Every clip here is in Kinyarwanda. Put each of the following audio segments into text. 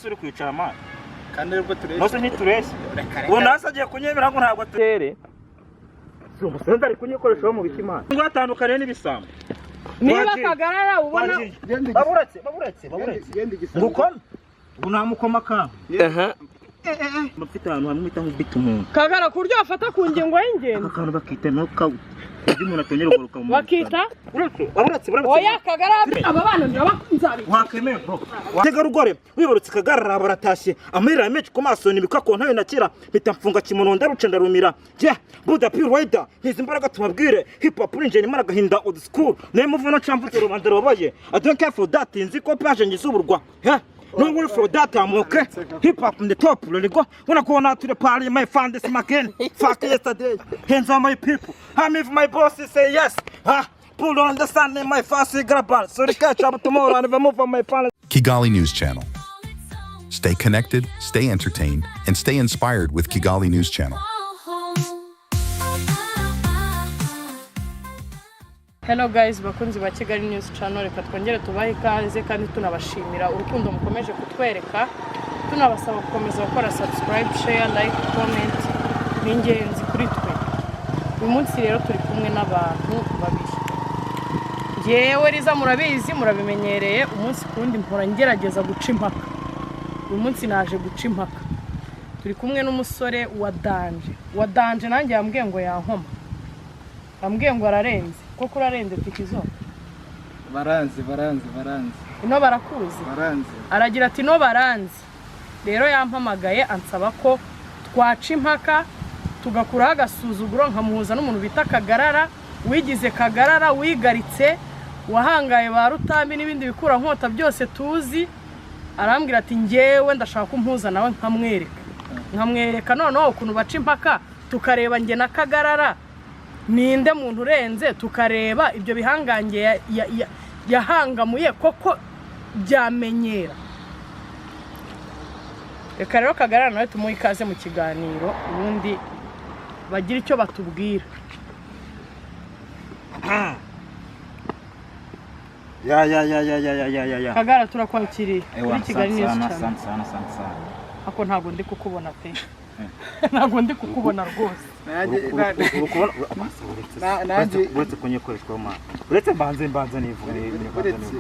uri kwicara amana kandi rero turese nose ntiturese ubona asagiye kunyemera ngo ntabwo atere umusore ari kunyikoreshaho mu bikimana ngo atandukane n'ibisambo niba kagarara ubona baburetse nguko unamukoma kanga mufite ahantu hamwe bita nk'ubita umuntu kagara kuryo afata ku ngingo y'ingendo akantu bakita no ka umuntu atongera ugaruka mu bakita baburetse oya kagara aba bana ndabakunzari wakemeye bro watega rugore wibarutse kagarara baratashye amarira menshi ku maso nibikako ntayo nakira bita mfunga kimono ndaruce ndarumira je buda pure rider hizi imbaraga tubabwire hip hop ninje nimara gahinda old school ne muvuno chamvutse rubanda robaye I don't care for that nziko page ngizuburwa no worry for that I'm okay hip hop in the top go wanna go out to the party my fan this again fuck yesterday hands on my people if my boss say yes pull on the sun in my fast grab so they catch up tomorrow and move on my fan. Kigali News Channel. Stay connected, stay entertained, and stay inspired with Kigali News Channel. Hello guys, bakunzi ba Kigali News Channel, reka twongere tubahe ikaze kandi tunabashimira urukundo mukomeje kutwereka, tunabasaba gukomeza gukora subscribe, share, like, comment, n'ingenzi kuri twe. Uyu munsi rero turi kumwe n'abantu babiri. Yewe riza murabizi murabimenyereye umunsi kundi mpora ngerageza guca impaka. Uyu munsi naje guca impaka. Turi kumwe n'umusore wa Danje nanjye yambwiye ngo yankoma. Ambwiye ngo ararenze. Koko urarenze tikizo. baranze Ino barakuzi. Aragira ati no baranze. Rero yampamagaye ansaba ko twaca impaka tugakuraho agasuzuguro nkamuhuza n'umuntu bita Kagarara wigize Kagarara wigaritse wahangaye ba Rutambi n'ibindi bikura nkota byose tuzi. Arambwira ati ngewe ndashaka kumpuza nawe nkamwereka noneho ukuntu baca impaka tukareba nge na Kagarara ninde muntu urenze tukareba ibyo bihangange yahangamuye koko byamenyera. Reka rero Kagarara nawe tumuha ikaze mu kiganiro ubundi bagira icyo batubwira. Ya. Kagarara turakwakiriye kuri Kigali News Channel. Sana. Ako ntago ndi kukubona pe. Ntago ndi kukubona rwose. Uretse kunyekoreshwa ma uretse mbanze nivuge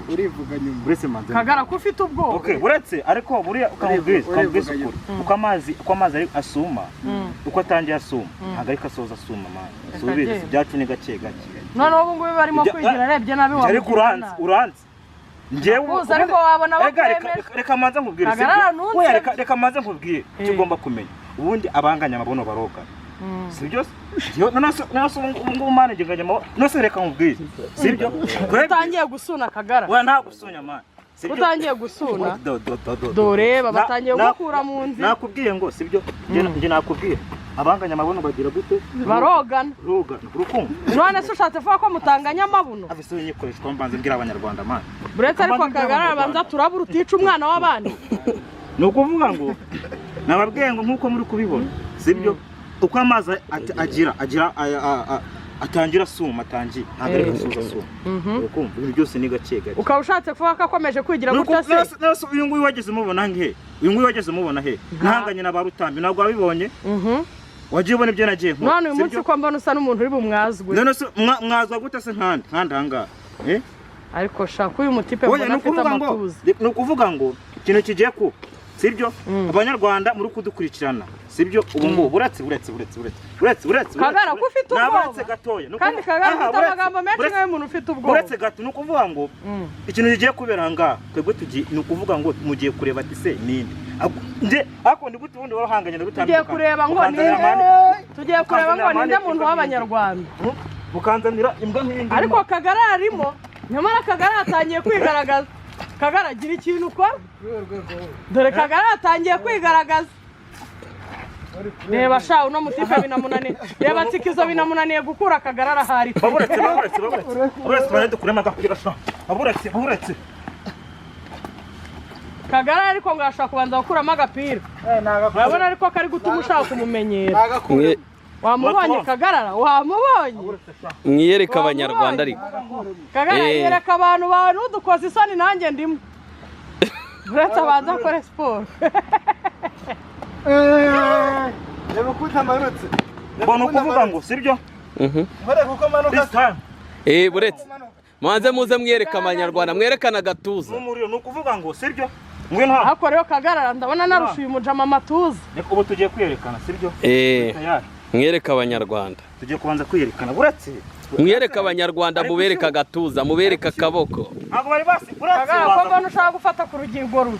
urivuga nyuma uretse mbanze Kagara ko ufite ubwo okay uretse ariko buriya ukambwisa uko amazi ari asuma uko atangiye asuma ntago ariko asoza asuma man subize byacu ni gake none ubu ngubu barimo kwigira arebye nabi wa ariko uranze njewe ariko wabona bakwemeje reka manze nkubwire reka manze nkubwire cyo ugomba kumenya ubundi abanganya amabono baroga sibyo naso ngo manage nganya nose reka nkubwire sibyo utangiye gusuna Kagara we nta gusunya man utangiye gusuna dore batangiye gukura mu nzi nakubwiye ngo sibyo nje nakubwiye abanganya amabuno bagira gute barogana urukundo none se ushatse vuga ko mutanganya amabuno abise nyikoreshwa mbanze mbwira abanyarwanda man buretse ariko Kagara banza turabura utica umwana w'abandi nukuvuga ngo nababwiye ngo nkuko muri kubibona sibyo uko amazi atangira suma atangiye ntagarika suma urukumva ibintu byose ni gake ukaba ushatse kuvuga ko akomeje kwigira gutya se uyu nguyu wageze mubona he ntanganye na ba Rutambi ntabwo wabibonye wagiye ubona ibyo nagiye none uyu munsi ko mbona usa n'umuntu uri bumwazwe none se mwazwa gute se nkanda ariko shaka uyu mutipe mbona afite amatuza nukuvuga ngo ikintu kigiye ku sibyo abanyarwanda muri kudukurikirana sibyo ubu ngo buretse Kagara ko ufite ubwoba nabatse gatoya kandi Kagara ufite amagambo menshi nk'ayo umuntu ufite ubwoba buretse gato nukuvuga ngo ikintu kigiye kubera nga twebwe tugiye nukuvuga ngo mugiye kureba ati se ninde nje ako ndi gute ubundi warahanganye na Rutambi tugiye kureba ngo ninde muntu w'abanyarwanda bukanzanira imbwa nk'indi ariko Kagara arimo nyamara Kagara atangiye kwigaragaza Kagara gira ikintu ukora dore Kagara atangiye kwigaragaza reba sha uno mutipe binamunaniye reba tikizo binamunaniye gukura Kagara arahari baburetse bane dukurema gapira sha baburetse Kagara ariko ngashaka kubanza gukuramo agapira urabona ariko kari gutuma ushaka kumumenyera wamubonye Kagarara wamubonye mwiyereka abanyarwanda ariko Kagara yereka abantu n'udukoze isoni nanjye ndimo uretse abanza akore siporo reba ko utamanutse mbona ukuvuga ngo sibyo nkore kuko manuka buretse muze mwereka abanyarwanda mwerekana agatuza n'umuriro ni ukuvuga ngo sibyo ngwino hano ariko rero kagarara ndabona narushuye umujama amatuza ubu tugiye kwiyerekana sibyo mwereka abanyarwanda tugiye kubanza kwiyerekana buretse mwereka abanyarwanda mubereka agatuza mubereka akaboko ntabwo bari basi buretse kagarara ko mbona ushaka gufata ku rugingo rubi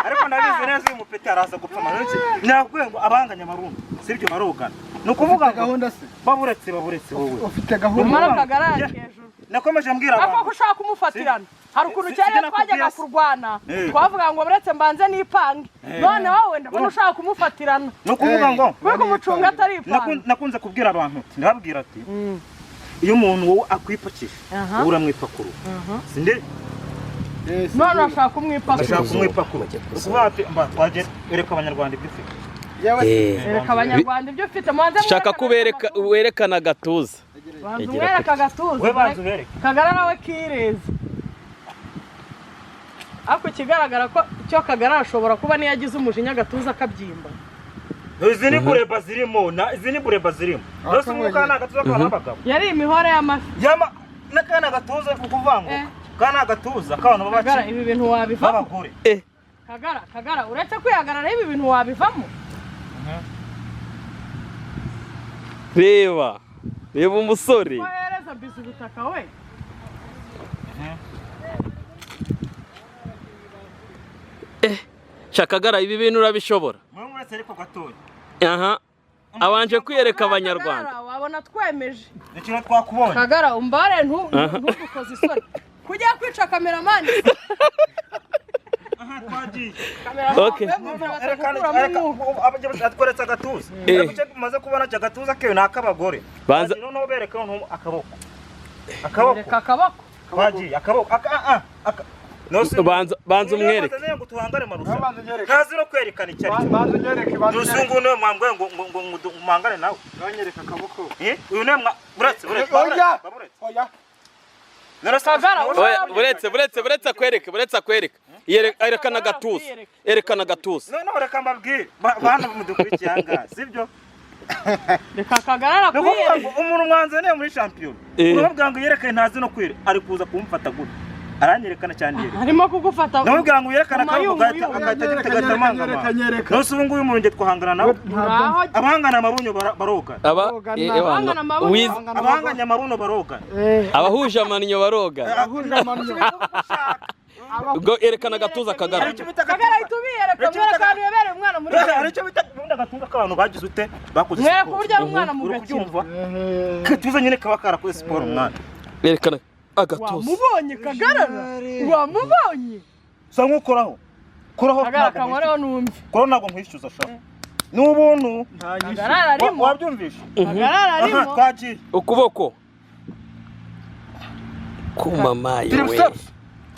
ariko ndabizi neza uyu mupeti araza gupfa amarunsi nabwiye ngo abanganya amarundi sibyo barogana ni ukuvuga gahunda se baburetse wowe ufite gahunda umara kagarara hejuru nakomeje mbwira abantu ako ushaka kumufatirana hari ukuntu cyane twajyaga kurwana twavuga ngo buretse mbanze nipange none wowe ndabona ushaka kumufatirana ni ukuvuga ngo kuko umucunga atari ipange nakunze kubwira abantu ndababwira ati iyo umuntu wowe akwipakisha uramwipakuru sinde none ashaka kumwipakuru ukuvuga ati twaje ereka abanyarwanda ibyo ufite ereka abanyarwanda ibyo ufite mubanze shaka kubereka werekana agatuza banza umwereka agatuza we banza ubereke kagarara nawe kireze ariko ikigaragara ko icyo kagarara ashobora kuba niyo agize umujinya agatuza akabyimba izi ni bureba zirimo rwose umwuka ni agatuza k'abana b'abagabo yari imihore y'amafi n'akana agatuza ni ukuvuga ngo kana agatuza k'abantu b'abakire ibi bintu wabivamo b'abagore kagara uretse kwihagararaho ibi bintu wabivamo reba umusore kohereza bizi ubutaka we shakagara ibi bintu urabishobora mwe mwese ariko gatoya abanje kwiyereka abanyarwanda wabona twemeje ikintu twakubonye kagara umbare ntudukoze isoni kujya kwica kameramani twagiye atweretse agatuza icyo tumaze kubona agatuza kewe ni ak'abagore noneho bereka akaboko twagiye akaboko banza umwereke ntazi no kwerekana icyo ari cyo n'usungu niwe mwambwe ngo mwangane nawe banyereka akaboko uyu niwe buretse buretse akwereke erekana agatuza noneho reka mbabwire bana mudukurikiye ahangaha sibyo reka kagarara kwiyereka umuntu mwanzaniye muri shampiyona urababwira ngo yerekane ntazi no kwire ari kuza kumufata gutya aranyerekana cyane yere harimo kugufata namubwira ngo yerekana akaboko agahita amangama nose ubu nguyu umuntu nge twahangana nawe abahangana amabuno baroga abahanganya amabuno baroga abahuje amannyo baroga ubwo erekana agatuza kagara kagara itubiyereka mwereka abantu yabereye umwana muri aricyo bita ubundi agatuza k'abantu bagize ute bakoze siporo mwereka uburyo ari umwana mu gakibyumva katuza nyine kaba karakoze siporo umwana erekana agatuza wamubonye kagarara wamubonye sa nk'ukoraho kagara kankoreho numve koraho ntabwo nkwishyuza shaka n'ubuntu kagarara arimo wabyumvishe kagarara arimo twagiye ukuboko kumamaye we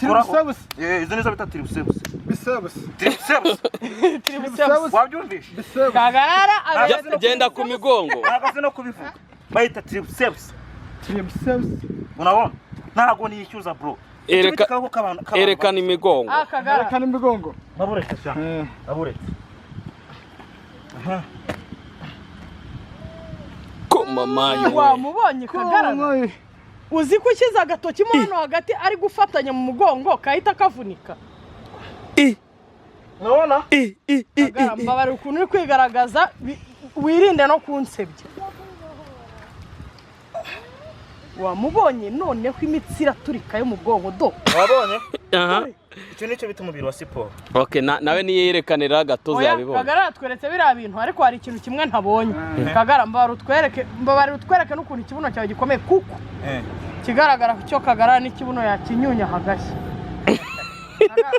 Triceps. Izo nizo bita triceps. Biceps. Triceps. Wabyumvishe? Kagarara genda ku migongo. Agaze no kubivuga. Bayita triceps. Triceps. Unabona? Ntago niyishyuza bro. Erekana imigongo. Erekana imigongo. Baburetse sha. Baburetse. Kumamaye we. Wamubonye kagarara. Uzi ko ushyize agatoki mo hano hagati ari gufatanya mu mugongo kahita kavunika. Nabona? Mbabare ukuntu uri kwigaragaza wirinde no kunsebya. Wamubonye noneho imitsi iraturika yo mu bwonko do. Wabonye? Icyo nicyo bita umubiri wa siporo. Okay, nawe niyerekanira agatoza yabibonye. Kagara tweretse bira bintu ariko hari ikintu kimwe ntabonye. Kagara mbabare utwereke n'ukuntu ikibuno cyawe gikomeye kuko. Kigaragara cyo Kagara n'ikibuno yakinyunya hagashye.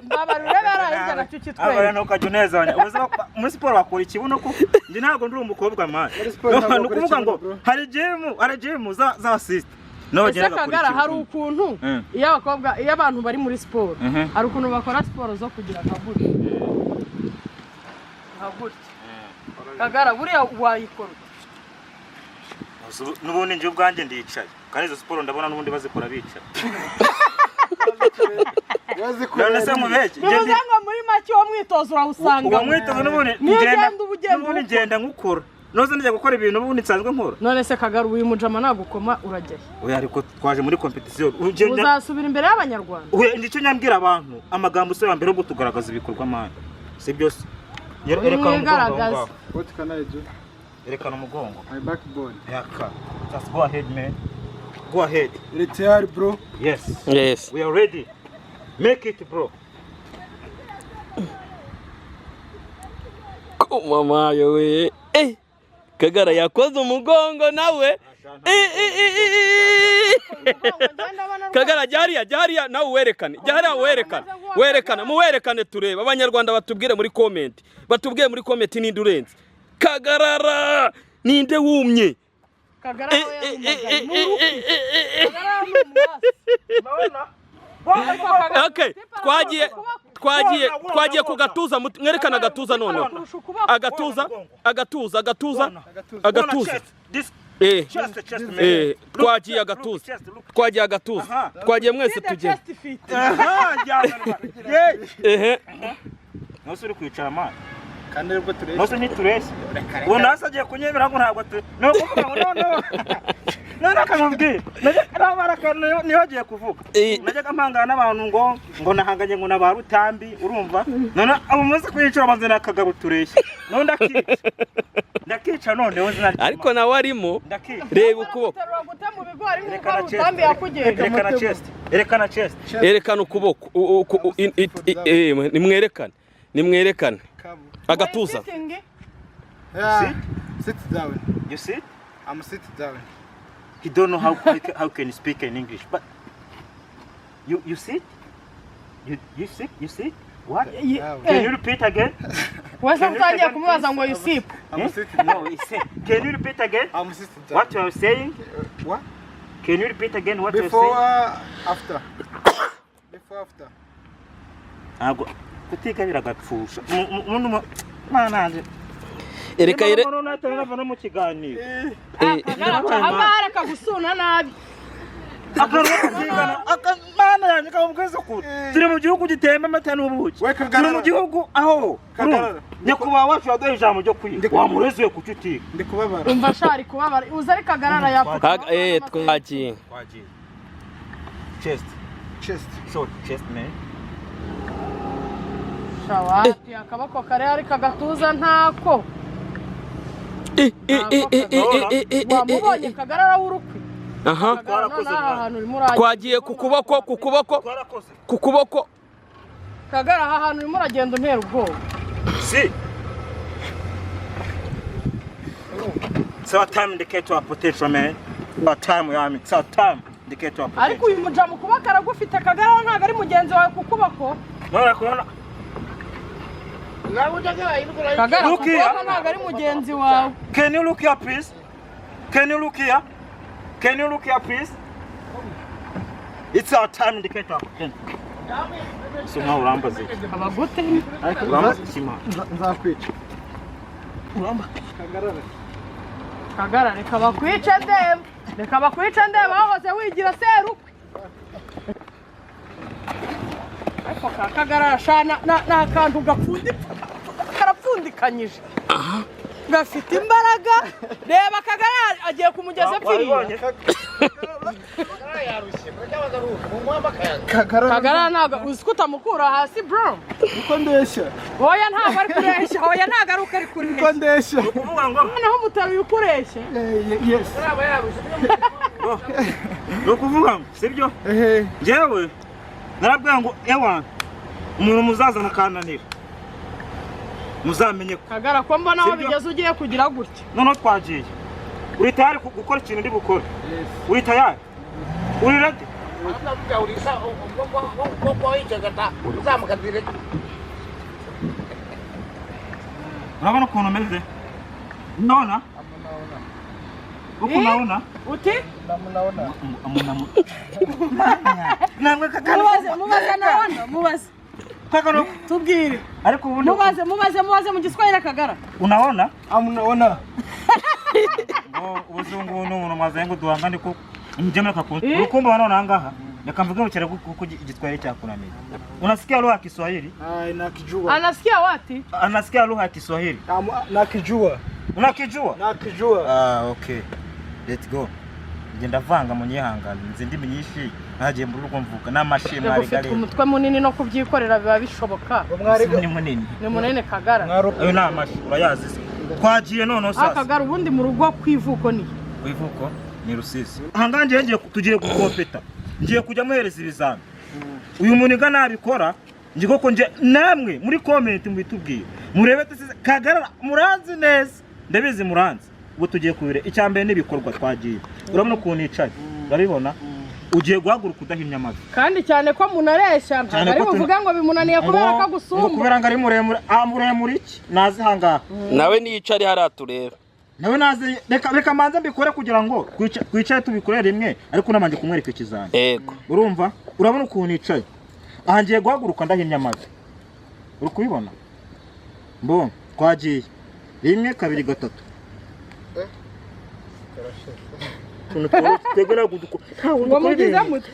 Mbabare urabera hirya nacyo kitwere. Abana ukajya unezanya. Muri siporo bakora ikibuno ko ndi ntago ndi umukobwa manje. No kuvuga ngo hari gym za assist. Ese Kagara hari ukuntu iyo abakobwa iyo abantu bari muri siporo hari ukuntu bakora siporo zo kugira agaburi. Kagara buriya wayikora. Nubundi nje ubwanjye ndicaye. Kandi izo siporo ndabona nubundi bazikora bicaye. none se mubeje bivuze ngo muri make wo mwitozo urawusanga uwo mwitozo n'ubundi ngenda nkukora noze njya gukora ibintu ubundi nsanzwe nkora none se Kagara uyu mujama nagukoma urajyaye oya ariko twaje muri competition uzasubira imbere y'abanyarwanda oya nicyo nyambwira abantu amagambo se yambere ubwo tugaragaza ibikorwa manje si byose yerekana what can I do yerekana umugongo my backbone yaka just go ahead man go ahead retire bro yes yes we are ready make it bro mama yowe Kagara yakoze umugongo nawe Kagara jariya nawe werekane muwerekane tureba abanyarwanda batubwire muri comment ninde urenze Kagarara ninde wumye Kagara okay twagiye ku gatuza mwerekana agatuza none agatuza twagiye agatuza twagiye mwese tugende nose uri kwicara manje kandi rwo tureshya nose nitureshya ubona asagiye kunyemera ngo ntabwo no kuvuga none akamubwira nabarakana niho agiye kuvuga najyaga mpangana n'abantu ngo nahanganye ngo naba Rutambi urumva none abo muzi kwicara maze nakagabo tureshya none ndakica none wose ariko nawe arimo reba ukuboko erekana ukuboko nimwerekane agatuza sit down you sit I'm sit down he don't know how can you speak in English but you sit you sit what can you repeat again wasa mtaje kumubaza ngo you sit no he said can you repeat again I'm sit down what you are saying what can you repeat again what you are before saying before after ago kutika biragapfusha umuntu mananje ereka no mu kiganiro amara kagusuna nabi akamana yanjye kamubwiza kuri turi mu gihugu gitemba amata n'ubuki turi mu gihugu aho nyakuba wacu yaduha ijambo ryo kwiga wamurezwe kucyutika ndi kubabara umva shari kubabara uza ari Kagarara yapfa twagiye chest short chest man shawati akabako kare ari kagatuza ntako wamubonye Kagarara w'urukwi twagiye ku kuboko Kagara aha hantu urimo uragenda untera ubwoba si it's our time indicate our potential man our time yami it's our time indicate our potential ariko uyu mujamu kuba karagufite Kagarara ntago ari mugenzi wawe ku kuboko nora kubona Kagara kuko ntago ari mugenzi wawe can you look here please can you look here please it's our time indicator so now urambaze abagute urambaze kima nzakwica Kagara reka bakwice ndeba wahoze wigira serukwe ariko Kagarara shana na kantu karapfundikanyije gafite imbaraga reba Kagarara agiye kumugeza pfiriye Kagarara ntago uzikuta mukura hasi bro uko ndeshya oya ntago ari kureshya oya ntago ari ukari kureshya uko ndeshya kuvuga ngo naho mutaruye ukureshya yes no kuvuga ngo sibyo jewe narabwira ngo ewa umuntu muzaza mukananira muzamenye Kagara ko mbona aho bigeze ugiye kugira gutya none twagiye uri tayari gukora ikintu ndi gukora uri tayari uri ready urabona ukuntu umeze nona uko naona uti namwe Kagara mubaze naona mubaze Kagara tubwire ariko ubundi mubaze mu Giswahili Kagara unaona amunaona ngo ubuzungu n'umuntu mazengo duhangane ko njemeka ko urukumba wanaona ngaha Reka mvuge mukere kuko igitware cyakunaniye. Unasikia lugha ya Kiswahili? Nakijua. Anasikia wati? Anasikia lugha ya Kiswahili? Nakijua. Unakijua? Nakijua. Okay. Let's go. Ngenda vanga mu nyihangana nzi ndimi nyinshi ntagiye mu rugo mvuka n'amashimwe ari gare. Umutwe munini no kubyikorera biba bishoboka. Ni munini. Ni munene Kagara. Ayo namashi urayazi se. Twagiye none sasa. Kagara ubundi mu rugo kwivuko ni. Kwivuko ni Rusisi. Ahanganje ngiye tugiye gukopeta. Ngiye kujya muhereza ibizami. Uyu muniga nabikora ngi koko nje namwe muri comment mwitubwiye. Murebe Kagara muranzi neza. Ndabizi muranzi. Ubu tugiye kubire icyambere n'ibikorwa twagiye. Urabona ukuntu yicaye. Urabibona? Ugiye guhaguruka udahinya amazi. Kandi cyane ko munaresha ntabwo ari buvuga ngo bimunaniye kubera ko gusumba. Kubera ngo ari muremure, muremure iki? Nazi hanga. Nawe niyicari hari atureba. Nawe nazi reka manza mbikore kugira ngo twicaye tubikorere rimwe ariko namanje kumwereka ikizani. Yego. Urumva? Urabona ukuntu yicaye. Aha ngiye guhaguruka ndahinya amazi. Uri kubibona? Mbo, twagiye. 1 2 3.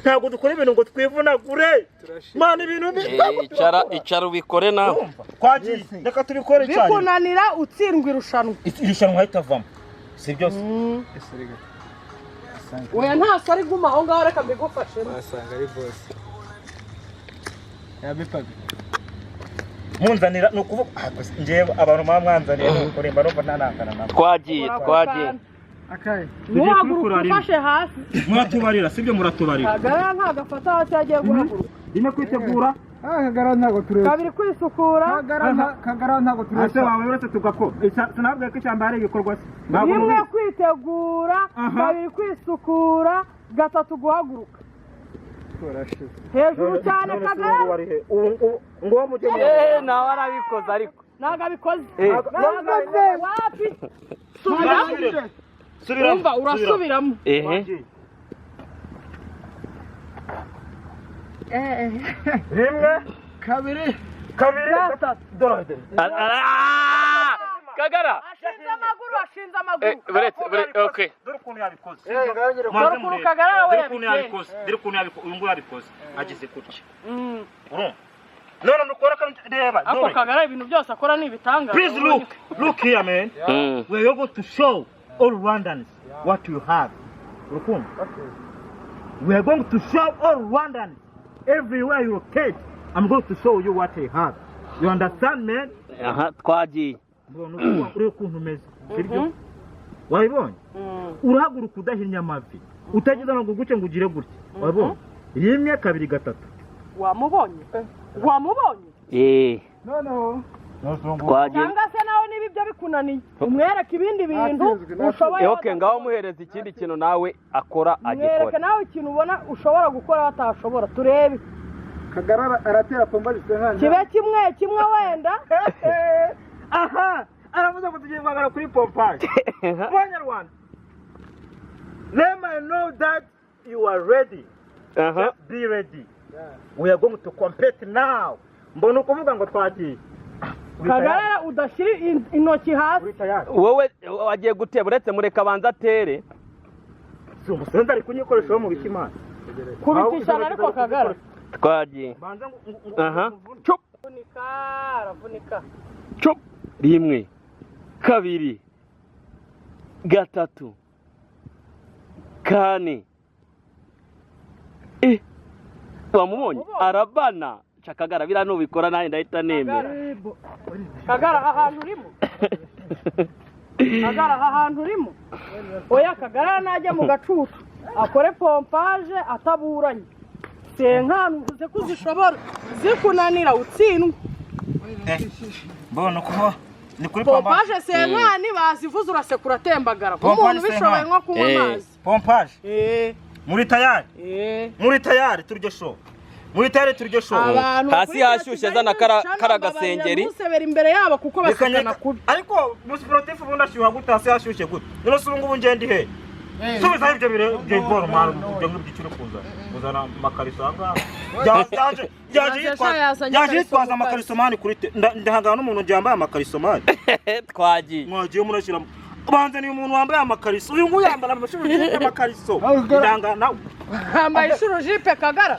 Ntabwo dukora ibintu ngo twivunagure. Mana ibintu icara ubikore nawe. Twagiye. Reka tubikore cyane. Bikunanira utsindwa irushanwa. Irushanwa hitavamo. Si byose. Oya nta sari guma aho ngaho reka mbigufashe. Asanga ari boss. Yabipaga. Munzanira nukuvuga njewe abantu mwanzanira nukuremba no bananangana nabo. Twagiye. Akaye. Muhaguruka ufashe hasi. Muratubarira sibyo muratubarira. Kagara nta gafata hasi yagiye guhaguruka. Rimwe kwitegura. Kagara ntago tureba. Kabiri kwisukura. Kagara ntago tureba. Ase wawe uretse tugako. Sinabwiye ko icyambare ibikorwa se. Rimwe kwitegura, kabiri kwisukura, gatatu guhaguruka. Hejuru cyane Kagara. Ngo mujye nawe arabikoze ariko. Naga abikoze. Wapi? Subira. Umva urasubiramo. Rimwe, kabiri, gatatu. Dorode. Kagara. Ashinze amaguru. Okay. Dore ukuntu yabikoze. Dore ukuntu Kagara we yabikoze. Dore ukuntu yabikoze. Uyu nguyu yabikoze. Agize gutya. Urumva? None nukora reba. Ako Kagara ibintu byose akora ni ibitanga. Please look here man. We are going to show all Rwandans what you have. Rukundo. We are going to show all Rwandans everywhere you locate. I'm going to show you what I have. You understand man? Twagiye. Uri ukuntu meze. Sibyo? Wayibonye? Urahaguruka udahinya amavi. Utagize ngo guce ngo ugire gutya. Wayibonye? 1 2 3. Wamubonye? No. Twagiye. Cyangwa se nawe niba ibyo bikunaniye umwereke ibindi bintu ushoboye. Okay, ngaho muhereza ikindi kintu nawe akora agikora. Mwereke nawe ikintu ubona ushobora gukora batashobora turebe. Kagara aratera pombaje nkanje. Kibe kimwe wenda. Aha! Aravuze ko tugiye kwagara kuri pompaje. Banyarwanda. Let me know that you are ready. Just be ready. We are going to compete now. Mbona ukuvuga ngo twagiye. Kagara udashira intoki hasi. Wowe wagiye guteba uretse mureka banza atere. Umusenza ari kunyikoresha mu bikimana. Kubitisha ariko Kagara. Twagiye. Chup. Ravunika. Chup. 1 2 3 4. Wamubonye arabana Kagara bira no bikora naye ndahita nemera. Kagara ahantu urimo. Oya Kagara najya mu gacucu akore pompaje ataburanye. Senkanu uze kuzishobora zikunanira utsindwa. Mbona ko ni kuri pompaje senkani bazivuza urasekura tembagara. Umuntu bishoboye nko kunywa amazi. Pompaje. Muri tayari. Muri tayari turyo show. Muri tayari turyo show. Hasi hashyushye zana karagasengeri. Musebera imbere yabo kuko basakana kubi. Ariko musportif ubundi ashyuha gute hasi hashyushye gute. None surungu bungendi he. Subiza ibyo bire boro maro byo ngibiciro kuzana makariso anga. Yaje twaza makariso mani kuri ndahangana n'umuntu njyambaye amakariso mani. Twagiye. Mwagiye murashira banzaniye umuntu wambaye amakariso uyu nguyu yambara amashuri amakariso ndangana Hambaye ishurujipe Kagara.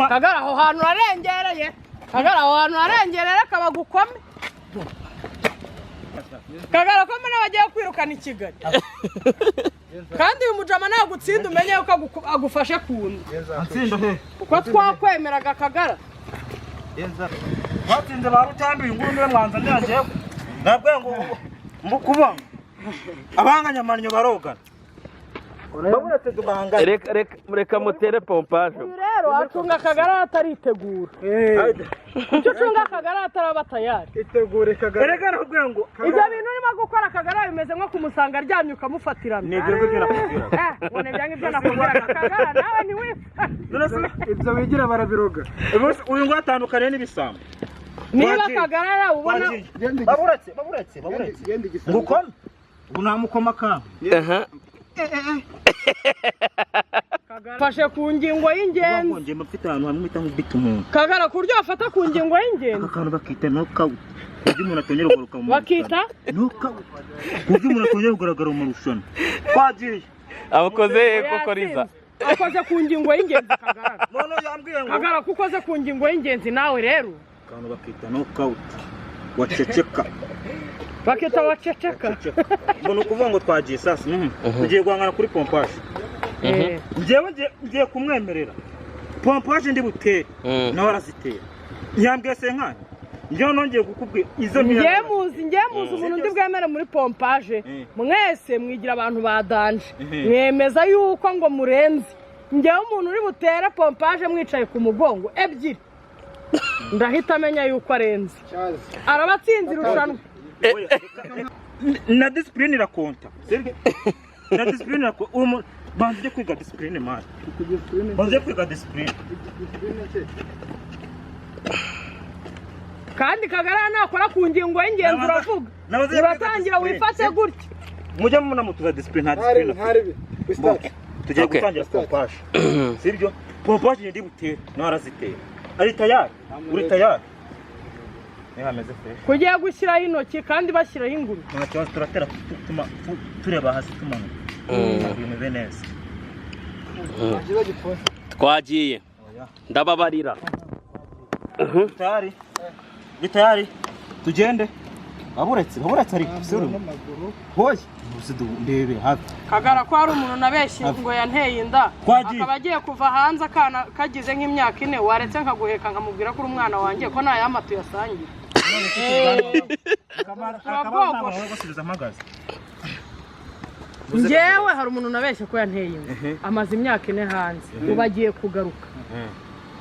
Kagara aho hantu harengereye. Kagara aho hantu harengereye kabagukome. Kagara ko mena bagiye kwirukana Kigali. Kandi uyu mujama nagutsinda umenye uko agufashe kundu. Atsinda he. Uko twakwemeraga Kagara. Batsinze barutambi inguru niwe mwanzanira nje. Nabwo ngo mbukuba. Abanganyamannyo barogana. Babonetse dubanga. Reka mutere pompage. Rero acunga Kagara ataritegura. Icyo cunga Kagara ataraba tayari. Itegure Kagara. Erega nakubwiye ngo ibyo bintu urimo gukora Kagara bimeze nko kumusanga aryamye ukamufatirana. Nibyo byo nakubwira. None byange byo nakubwira Kagara nawe ni wifa. Ibyo bigira barabiroga. Uyu ngo atandukanye n'ibisambo. Niba Kagara ubona baburetse. Ngukome. Unamukoma ka. Fashe ku ngingo y'ingenzi. Ngonje mfite ahantu hamwe mita nkubita umuntu. Kagara kuryo afata ku ngingo y'ingenzi. Akantu bakita knockout. Undi umuntu atongera kugaruka mu Bakita knockout. Undi umuntu atongera kugaragara mu marushanwa. Kwagiye. Abakoze kokoriza. Akoze ku ngingo y'ingenzi Kagara. None yambwiye ngo Kagara kukoze ku ngingo y'ingenzi nawe rero. akantu bakita knockout. Waceceka. Bakita waceceka. Mbona ukuvuga ngo twagiye sasa. Ngiye guhangana kuri pompage. Ngiye kumwemerera. Pompage ndi butere. Nawe arazitera. Nyambwiye senkani. Njye nongeye kukubwira izo Ngiye muzi umuntu ndi bwemere muri pompage. Mwese mwigira abantu badanje. Mwemeza yuko ngo murenze. Ngiye umuntu uri butere pompage mwicaye ku mugongo ebyiri. Ndahita amenya yuko arenze. Arabatsinze irushanwa. Na discipline irakonta. Na discipline irakonta. Banze kwiga discipline man. Banze kwiga discipline. Kandi Kagara nakora ku ngingo y'ingenzi uravuga. Uratangira wifate gutya. Mujya muna mutuza discipline nta discipline. Hari bistat. Tugiye gutangira pompage. Sibyo? Pompage ndi butere no arazitera. Ari tayari? Uri tayari? Hameze fresh. Kugiye gushyiraho intoki kandi bashyiraho inguru. Nta kibazo turatera tureba hasi tumanuka. Ibintu beneza. Twagiye. Ndababarira. Tayari. Gitayari. Tugende. Baburetse ari kusuru. Hoye. Usidu ndebe hafi. Kagara ko ari umuntu nabeshye ngo yanteye inda. Akaba agiye kuva hanze akana kagize nk'imyaka 4 waretse nkaguheka nkamubwira ko uri umwana wanjye ko nta yamatu yasangiye. Ngewe hari umuntu nabeshye ko yanteye inda. Amaze imyaka 4 hanze. Ubagiye kugaruka.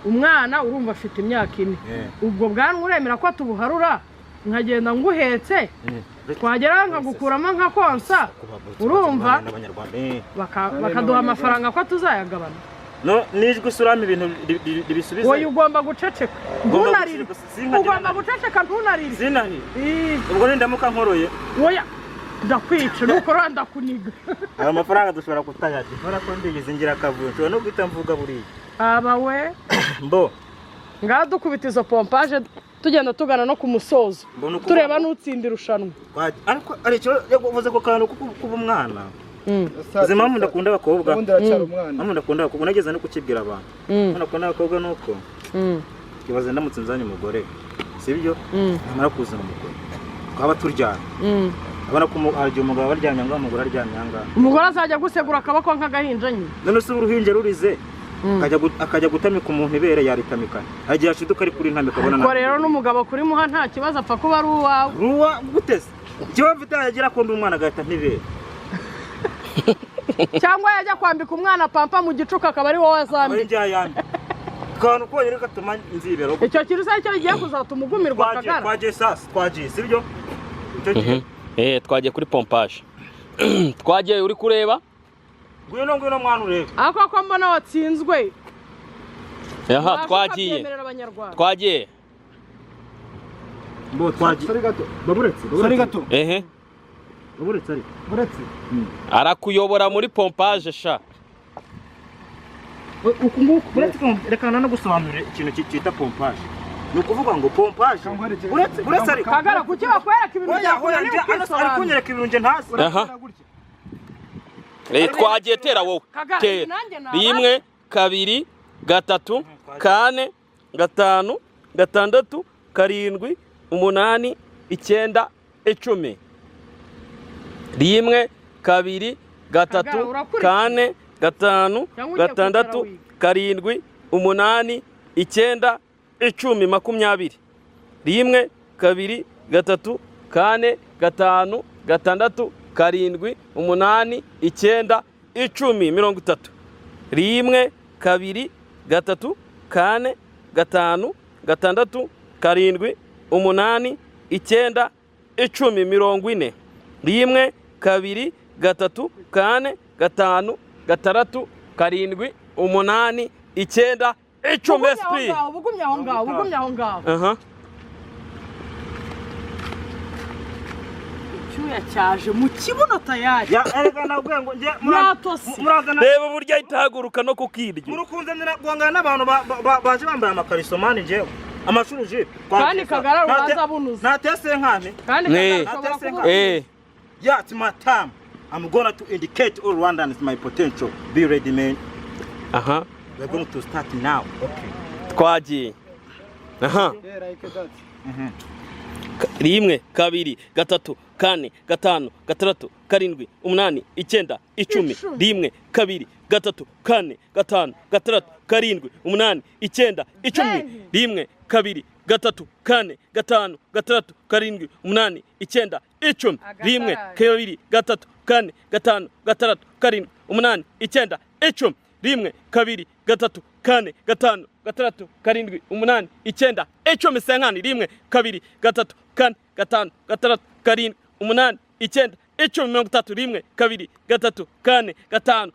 Umwana urumva afite imyaka 4. Ubwo bwanwa uremera ko tubuharura nkagenda nguhetse. Twagera nkagukuramo nka konsa. Urumva bakaduha amafaranga ko tuzayagabana. No nijwe surama ibintu bisubiza. Wowe ugomba guceceka. Ntunarire. Ugomba guceceka ntunarire. Sinani. Ubwo nindamuka nkoroye. Oya ndakwica nuko randa kuniga. Aya mafaranga dushobora kutayati. Nkora ko ndigeze ngira kavuyo. Cyo no guhita mvuga buri. Aba we. Mbo. Ngaho dukubita izo pompage tugenda tugana no ku musozo. Tureba n'utsindira irushanwa. Ariko aricyo yavuze ko kantu kuba umwana. Zema ndakunda abakobwa. Amu ndakunda abakobwa nageze no kukibwira abantu. Ndakunda abakobwa nuko. Kibaze ndamutse nzanye umugore. Sibyo? Namara kuzana umugore. Twaba turyana. Abana ko aryo umugabo baryanya ngo umugore aryanya nga. Umugore azajya gusegura akabako nk'agahinja nyine. None se uruhinje rurize. Akajya gutamika umuntu ibere yaritamikana. Hagiye ashiduka ari kuri ntamika bona. Ko rero n'umugabo kuri muha nta kibazo apfa kuba ari uwawe. Ruwa gutese. Cyo mfite yagira ko ndi umwana agahita ntibere. Cyangwa yajya kwambika umwana pampa mu gicuka akaba ari wowe azambi. Njya yandi. Kantu ko yereka tuma nzibero. Icyo kirusa cyo giye kuzatuma ugumirwa Kagara. Twagiye sasa twagiye sibyo? Twagiye kuri pompage. Twagiye uri kureba? Ngwino mwana ureba. Ako ko mbona watsinzwe. Aha twagiye. Twagiye. Mbo twagiye. Sari gato. Baburetse. Baburetse. Arakuyobora muri pompage sha. Buretse reka no gusobanurira ikintu cyita pompage. ni ukuvuga ngo pompaje uretse ariko Kagara kuki bakwereka ibintu byawe ni ari kunyereka ibintu nje ntazi twagiye tera wowe tera 1 2 3 4 5 6 7 8 9 10 1 2 3 4 5 6 7 8 9 10 makumyabiri 1 2 3 4 5 6 7 8 9 10 mirongo itatu 1 2 3 4 5 6 7 8 9 10 mirongo ine 1 2 3 4 5 6 7 8 9 10 esprit ubugumya aho ngaho icyuya cyaje mu kibuno tayari ya erega nabwe ngo nje murazana reba burya itahaguruka no kukirya murukunze guhangana n'abantu baje bambaye amakariso mani njewe amashuri je kandi Kagara uraza bunuza natese nkane kandi Kagara ashobora yeah, it's my time. I'm gonna to indicate all Rwandans my potential. Be ready, man. We're going to start now. Okay. Twagiye. 1 2 3 4 5 6 7 8 9 10 10 1 2 3 4 5 6 7 8 9 10 10 1 2 3 4 5 6 7 8 9 10 10 1 2 3 4 5 6 7 8 9 10 1 2 3 4 5 6 7 8 9 10 senkani 1 2 3 4 5 6 7 8 9 10 mirongo itatu 1 2 3 4 5 6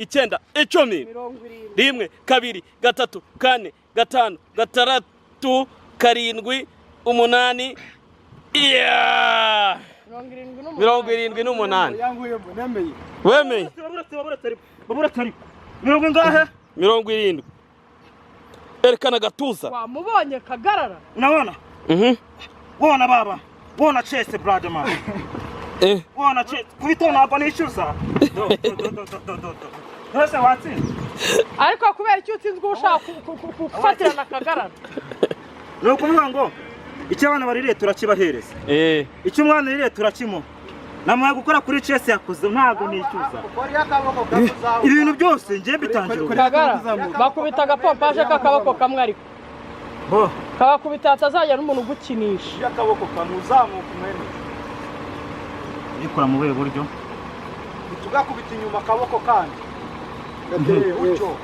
7 8 9 10 1 2 3 4 5 6 7 8 yeah 78 wemeye mirongo ngahe 70 erekana gatuza wamubonye Kagarara unaona wona baba wona chest brother man wona chest kubitona hapa ni ishuza Hasa watsi ariko kubera icyo utsinzwe ushaka kufatira na Kagarara no kuvuga ngo icyo abana barire turakibahereza icyo umwana rire turakimo namwe gukora kuri chest yakuze ntago nishyuza ibintu byose ngiye bitangira Kagara bakubita agapompaje kakaboko kamwe ariko kabakubita atazajya n'umuntu ugukinisha yakaboko kamuzamuka umwene ikora mu buye buryo tugakubita inyuma akaboko kandi gateye uco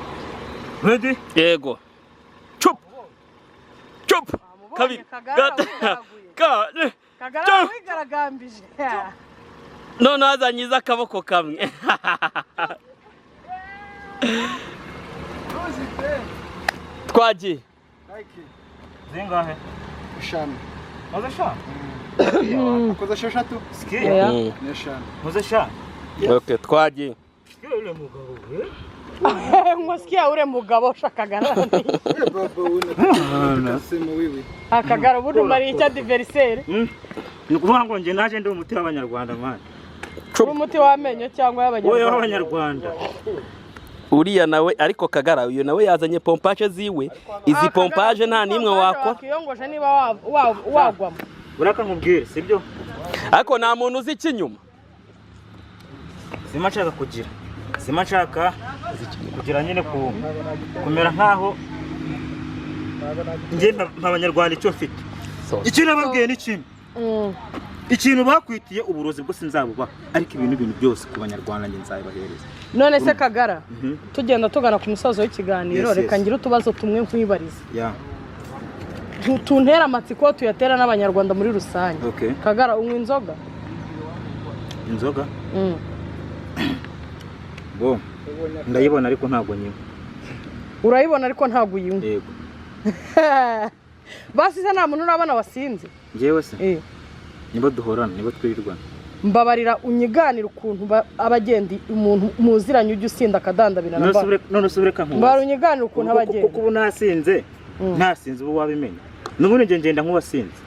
ready yego chup kabiri Kagara wigaragambije none azanyiza akaboko kamwe twagiye zingahe eshanu maze sha akoze esheshatu yeah n'eshanu maze sha okay twagiye yule mugabo ngwasikia ure mugabo shakagara baba una sema wiwi Akagara budu mari icya diversaire ni kuvuga ngo nje naje ndi umuti w'abanyarwanda man umuti wamenyo cyangwa y'abanyarwanda uriya nawe ariko Kagara uyu nawe yazanye pompaje ziwe izi pompaje nta nimwe wakora wakiyongoje niba wagwamo uraka nkubwire sibyo ariko nta muntu uzi ikinyuma simashaka kugira nyine kumera nkaho nje nk'abanyarwanda icyo mfite icyo nababwiye ni kimwe ikintu bakwitiye uburozi bwo sinzabuba ariko ibintu byose ku banyarwanda nge nzabibahereza none se Kagara tugenda tugana ku musozo w'ikiganiro reka ngira utubazo tumwe nkwibariza tuntera amatsiko tuyatera n'abanyarwanda muri rusange Kagara unywa inzoga bo ndayibona ariko ntago nyiwe urayibona ariko ntago uyinywa yego basi se nta muntu urabona wasinze ngewe se nibo duhorana nibo twirirwana mbabarira unyiganira ukuntu abagendi umuntu muziranye ujye usinda akadandabira none subireka nkuba mbabarira unyiganira ukuntu abagendi kuko ubu nasinze ntasinze ubu wabimenya n'ubundi nje ngenda nk'uwasinze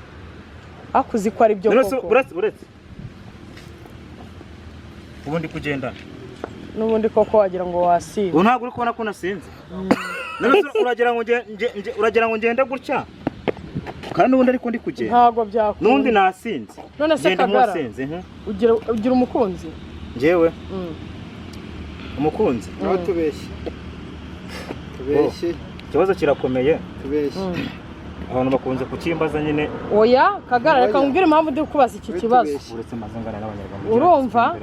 akuzi ko ari byo koko buretse ubundi kugendana n'ubundi koko wagira ngo wasinze ubu ntabwo uri kubona ko nasinze uragira ngo ngende gutya kandi n'ubundi ariko ndi kugenda ntabwo byakunda n'undi nasinze none se Kagara ugira umukunzi njyewe umukunzi nawe tubeshye ikibazo kirakomeye tubeshye abantu bakunze kukimbaza nyine oya Kagara reka nkubwire impamvu ndi kubaza iki kibazo uretse mazangana n'abanyarwanda urumva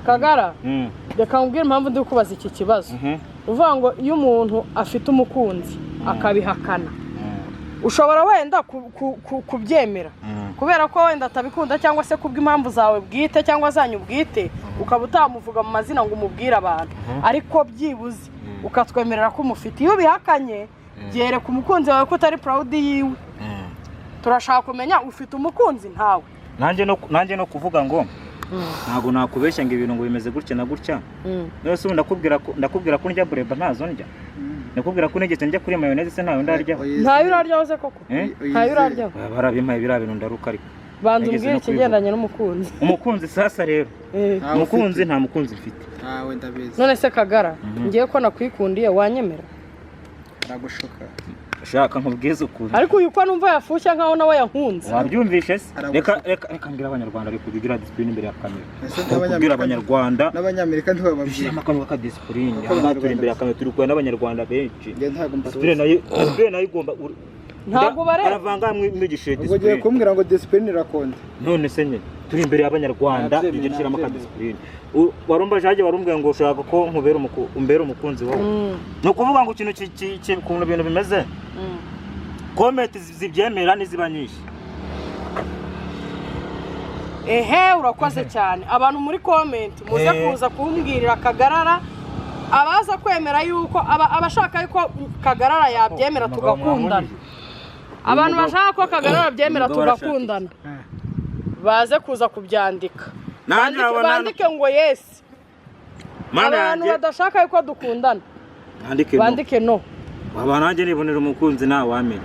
Kagara reka nkubwire impamvu ndi kubaza iki kibazo uvuga ngo iyo umuntu afite umukunzi akabihakana ushobora wenda kubyemera kubera ko wenda atabikunda cyangwa se kubw'impamvu zawe bwite cyangwa zanyu bwite ukaba utamuvuga mu mazina ngo umubwire abantu ariko byibuze ukatwemerera ko umufite iyo bihakanye byereka umukunzi wawe ko utari proud yiwe turashaka kumenya ufite umukunzi ntawe nanjye no kuvuga ngo ntabwo nakubeshya ngo ibintu ngo bimeze gutya na gutya nose ubu ndakubwira ko ndya bureba ntazo ndya nakubwira ko negetse njya kuri mayonnaise se ntayo ndaryaho ntayo uraryaho se koko ntayo uraryaho barabimpaye biriya bintu ndaruka ariko banza umbwire ikigendanye n'umukunzi umukunzi sasa rero umukunzi nta mukunzi mfite ntawe ndabizi none se Kagara ngiye ko nakwikundiye wanyemera aragushuka shaka nkubwize ukuri ariko uyu ko numva yafushya nkaho nawe yankunze wabyumvishe se reka mbwira abanyarwanda ari kugira discipline imbere ya kamera kubwira abanyarwanda n'abanyamerika ntibababwira amakano ka discipline turi imbere ya kamera turi kwa n'abanyarwanda benshi discipline nayo igomba ntabwo bare aravanga mwigishe discipline ugiye kumbwira ngo discipline irakonde none se nyine turi imbere y'abanyarwanda igihe kiramo ka discipline warumva jaje warumbwiye ngo ushaka ko umbera umukunzi wowe no kuvuga ngo ikintu kuntu ibintu bimeze comment zibyemera niziba nyinshi urakoze cyane abantu muri comment muze kuza kumbwirira Kagarara abaza kwemera yuko abashaka yuko Kagarara yabyemera tugakundana abantu bashaka ko Kagarara byemera tugakundana baze kuza kubyandika bandike ngo yes abantu badashaka yuko dukundana bandike no nanjye nibonera umukunzi nawe wamenya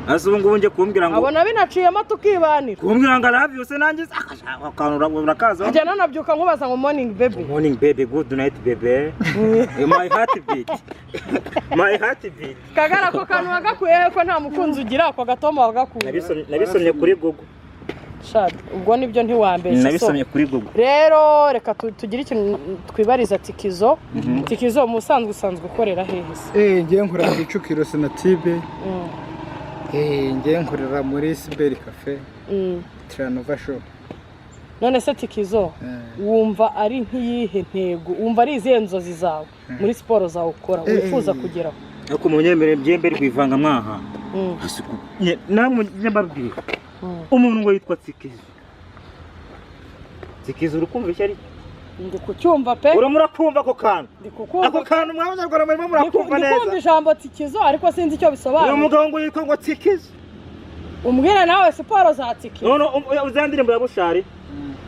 ase ubu ngubu nje kumbwira ngo abona binaciyemo tukibanira kumbwira ngo love you se nanjye akanura urakaza njye nanabyuka nkubaza ngo morning baby good night baby my heart beat Kagara ko kantu wagakuye ko nta mukunzi ugira ako gatoma wagakuye nabisomye kuri Google shad ubwo nibyo ntiwambeshye nabisomye kuri Google rero reka tugire ikintu twibariza Tikizo musanzwe usanzwe ukorera hehe se ngiye nkorera ku Kicukiro Sonatube ngiye nkorera muri Cyber Cafe Tranova Shop none se Tikizo wumva ari nkiyihe ntego wumva ari izihe nzozi zawe muri siporo zawe ukora wifuza kugeraho ariko munyemere byembe rwivanga mwaha namwe nyababwira umuntu ngo yitwa Tikizo urukumva icyo ari ndi kucyumva pe uramurakumva ako kantu ako kantu mw'abanyarwanda murimo murakumva neza ndikumva ijambo Tikizo ariko sinzi icyo bisobanura uyu mugabo ngo yitwa ngo Tikizo umbwire nawe siporo za Tikizo none uzandirimbo ya Bushari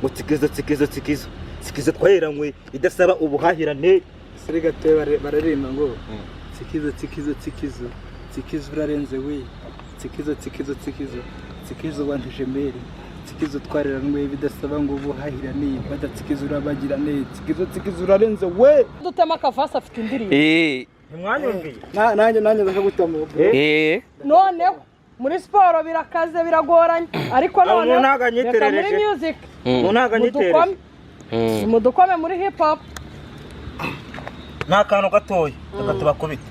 ngo Tikizo twaheranywe idasaba ubuhahirane siri gatoye bararimba ngo Tikizo urarenze we Tikizo wantuje meri Tikizo twareranwe bidasaba ngo ubuhahirane Tikizo urabagirane Tikizo urarenze we dutema kavasa afite indirimbo ntimwanyumviye nanjye ndakagutama noneho muri siporo birakaze biragoranye ariko noneho reka muri music mudukome muri hip hop nta kantu gatoya reka tubakubite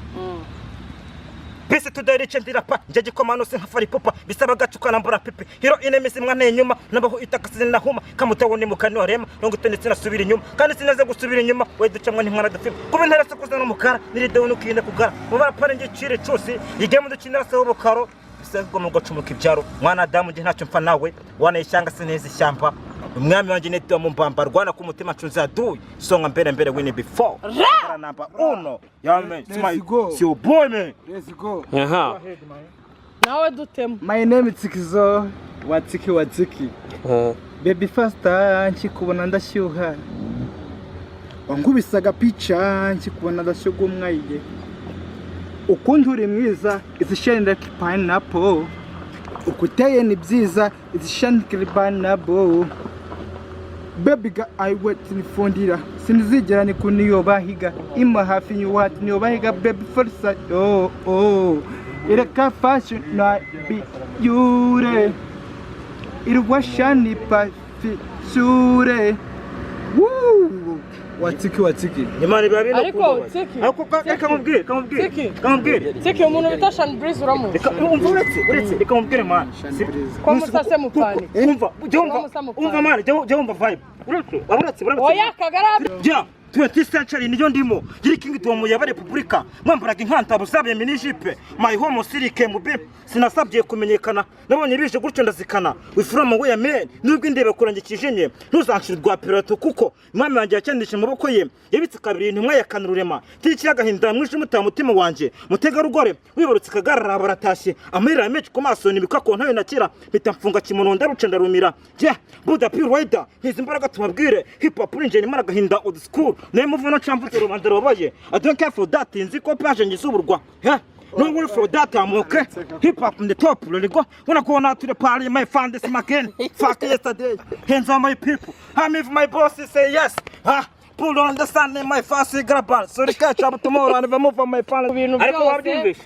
Bisi tudarice ndirapa nje gikomano se nkafari popa bisaba gacukana mbura pipi hero inemisi mwana inyuma nabaho itakasize nahuma kamutawo ni mukani warema nongo tendetse nasubira inyuma kandi sinaze gusubira inyuma we ducamwa ntimwana dafime kuba ntera se kuzana umukara niridewe nukinde kugara mubara pare nje cire cyose igemu dukinira se ubukaro bisabwa mu gacumuka ibyaro mwana Adamu nje ntacyo mfa nawe wana ishyanga se neza ishyamba umwami wanjye neto mu mbamba rwana ku mutima cunza duye songa mbere win before number 1 yamen si boy man let's go nawe dutema my name is Tikizo watiki baby faster nkikubona ndashyuha wangubisaga picha nkikubona ndashyuga umwaye ukundi uri mwiza is shining like pineapple ukuteye ni byiza is shining like pineapple baby girl I wait nifundira sinzigera ni kuniyobahiga ima hafi nyuwati niyobahiga baby first ireka fashion na be yure irwashani pafi sure woo watiki Imana biba bino ariko Tsiki ariko kamubwire Tsiki umuntu bita Shan Breeze uramuzi umva uretse reka mubwire man ko musase mupani umva man jya umva vibe uretse oya Kagara jya 20th century niyo ndimo yiri kingdom ya Republika mwambaraga inkanta busabye minijipe my home sirike mubi sinasabye kumenyekana nabonye bije gutyo ndazikana we from where man nubwo indebe kurangikije ntuzanshirwa pilote kuko mama yanjye yacyandisha maboko ye yabitse kabiri intumwa ya kanurema tikiyaga hinda mwishe mutima wanje mutega rugore wibarutse Kagara baratashye amarira menshi ku maso nibika ko ntayo nakira bitamfunga kimono ndaruce ndarumira je Buda Pure Rider hizi imbaraga tumabwire hip hop ninjye imara gahinda old school nemu vuno chambuze rubanda robaye I don't care for that nzi ko page ngisuburwa no worry for that I'm okay hip hop in the top lego wanna go out to the party my fan this again fuck yesterday hands on my people I'm if my boss say yes pull on the sun in my fast grab so the catch up tomorrow and move on my fan ariko wabyumvisha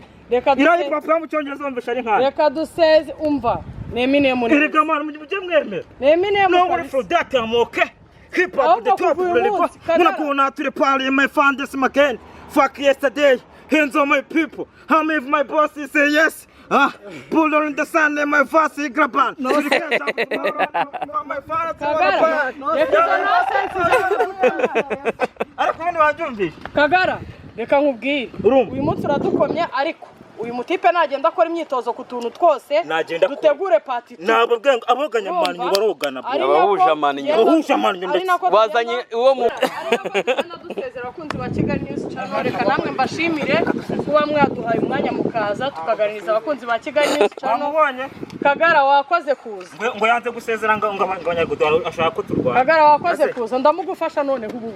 irayi papa mu cyongereza umvisha ari nkana reka duseze umva nemine muri erega man mujye mwemera nemine no worry for that I'm okay hip hop the top lego wanna go out to the party my fan this again fuck yesterday hands on my people I'm if my boss say yes pull on the sun in my fast grab no the catch up tomorrow my fan ariko ni wabyumvisha Kagara reka nkubwire uyu munsi uradukomye ariko uyu mutipe nagenda akora imyitozo ku tuntu twose dutegure party nabo bwangu aboganya manyu barogana abahuje amanyu bazanye uwo mu dusezera abakunzi ba Kigali News Channel reka namwe mbashimire kuba mwaduhaye umwanya mukaza tukaganiriza abakunzi ba Kigali News Channel Kagara wakoze kuza ngo yanze gusezera ngo abanyarwanda ashaka ko turwana Kagara wakoze kuza ndamugufasha none hubu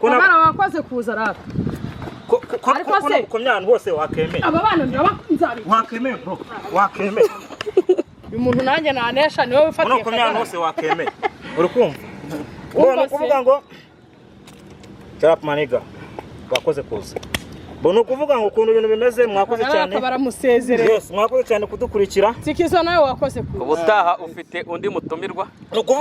Kagara wakoze kuza rata ko myana hose wakemeye aba bana ndabakunzabi wakemeye bro wakemeye uyu muntu nanjye nanesha niwe wifatiye ko myana hose wakemeye urukumva ubona kuvuga ngo chap maniga wakoze kuza bono kuvuga ngo ukuntu ibintu bimeze mwakoze cyane baramusezerera yes mwakoze cyane kudukurikira Tsikizo nawe wakoze kuza ubutaha ufite undi mutumirwa no kuvuga